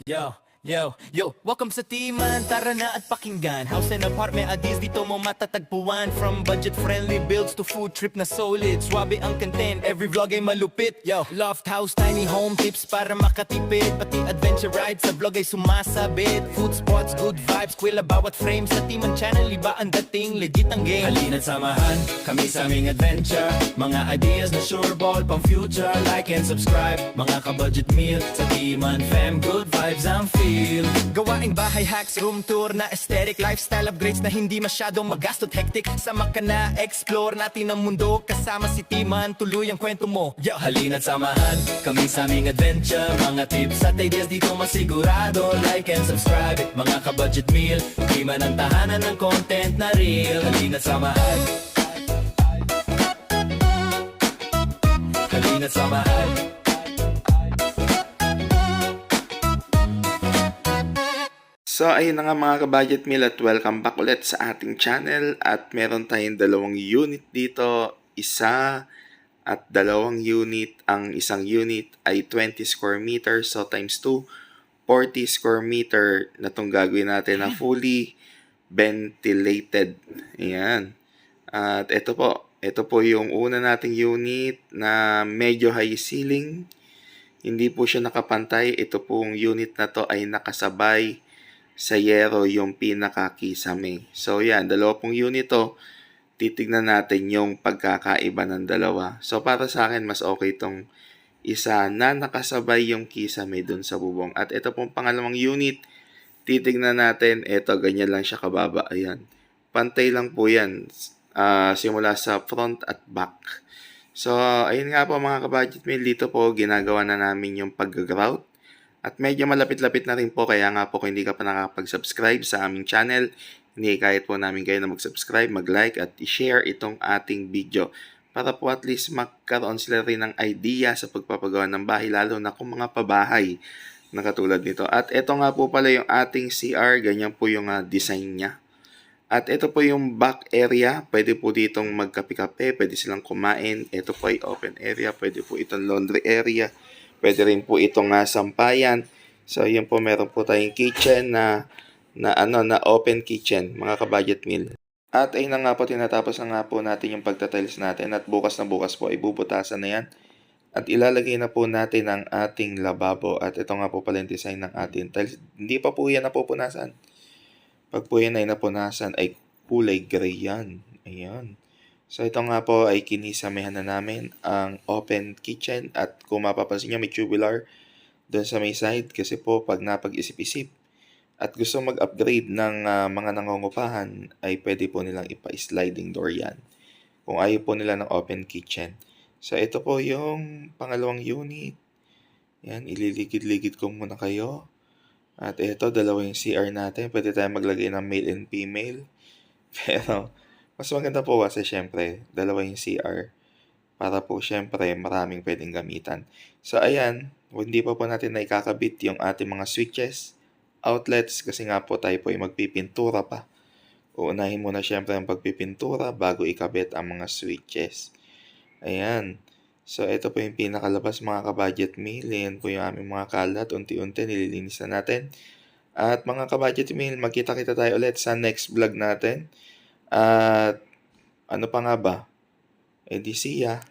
Yo, welcome sa Timan, tara na at pakinggan. House and apartment ideas dito mo matatagpuan. From budget-friendly builds to food trip na solid. Swabe ang content, every vlog ay malupit. Yo, loft house, tiny home tips para makatipid. Pati adventure rides sa vlog ay sumasabit. Food spots, good vibes, kwela bawat frame. Sa Timan channel, iba ang dating, legit ang game. Halina't samahan kami sa aming adventure. Mga ideas na sure ball pang future. Like and subscribe, mga ka-budget meal. Sa Timan fam, good vibes ang feel. Gawaing bahay hacks, room tour na aesthetic. Lifestyle upgrades na hindi masyadong magastot hectic. Sama ka na, explore natin ang mundo. Kasama si Timan, tuloy ang kwento mo. Yo, halina't samahan kami sa aming adventure. Mga tips at ideas dito masigurado. Like and subscribe, mga ka-budget meal. Timan ang tahanan ng content na real. Halina't samahan. Halina't samahan. So ayun na nga mga ka-budget meal at welcome back ulit sa ating channel at meron tayong dalawang unit dito, isa at dalawang unit. Ang isang unit ay 20 square meters, so times 2, 40 square meter na itong gagawin natin na fully ventilated. Ayan. At ito po yung una nating unit na medyo high ceiling. Hindi po siya nakapantay. Ito pong unit na to ay nakasabay sa yero yung pinakakisame. So yan, dalawa pong unit to. Titignan natin yung pagkakaiba ng dalawa. So para sa akin, mas okay itong isa na nakasabay yung kisame dun sa bubong. At ito pong pangalawang unit, titignan natin. Ito, ganyan lang siya kababa. Ayan. Pantay lang po yan. Simula sa front at back. So, ayun nga po mga ka-budget meal. Dito po, ginagawa na namin yung pag-grout. At medyo malapit-lapit na rin po, kaya nga po kung hindi ka pa nakapag-subscribe sa aming channel, hindi kahit po namin kayo na mag-subscribe, mag-like at i-share itong ating video. Para po at least magkaroon sila rin ng idea sa pagpapagawa ng bahay, lalo na kung mga pabahay na katulad nito. At ito nga po pala yung ating CR, ganyan po yung design niya. At ito po yung back area, pwede po ditong magkape-kape, pwede silang kumain. Ito po ay open area, pwede po itong laundry area. Pwede rin po itong sampayan. So, yun po, meron po tayong kitchen na open kitchen, mga ka-budget meal. At ayun na nga po, tinatapos na nga po natin yung pagtatiles natin. At bukas na bukas po, ibubutasan na yan. At ilalagay na po natin ang ating lababo. At ito nga po pala yung design ng ating tiles. Hindi pa po yan napupunasan. Pag po yan ay napunasan, ay kulay gray yan. Ayan. So, ito nga po ay kinisamehan na namin ang open kitchen at kung mapapansin nyo may tubular doon sa may side kasi po pag napag-isip-isip at gusto mag-upgrade ng mga nangungupahan ay pwede po nilang ipa-sliding door yan kung ayaw po nila ng open kitchen. So, ito po yung pangalawang unit. Yan, ililigid-ligid ko muna kayo. At ito, dalawa yung CR natin. Pwede tayo maglagay ng male and female. Pero mas maganda po kasi syempre, dalawa yung CR para po syempre maraming pwedeng gamitan. So ayan, hindi pa po natin na ikakabit yung ating mga switches, outlets kasi nga po tayo po ay magpipintura pa. Uunahin muna syempre ang pagpipintura bago ikabit ang mga switches. Ayan. So ito po yung pinakalabas mga ka-budget meal. Ayan po yung aming mga kalat. Unti-unti nililinis na natin. At mga ka-budget meal, magkita-kita tayo ulit sa next vlog natin. At ano pa nga ba? Eh di siya.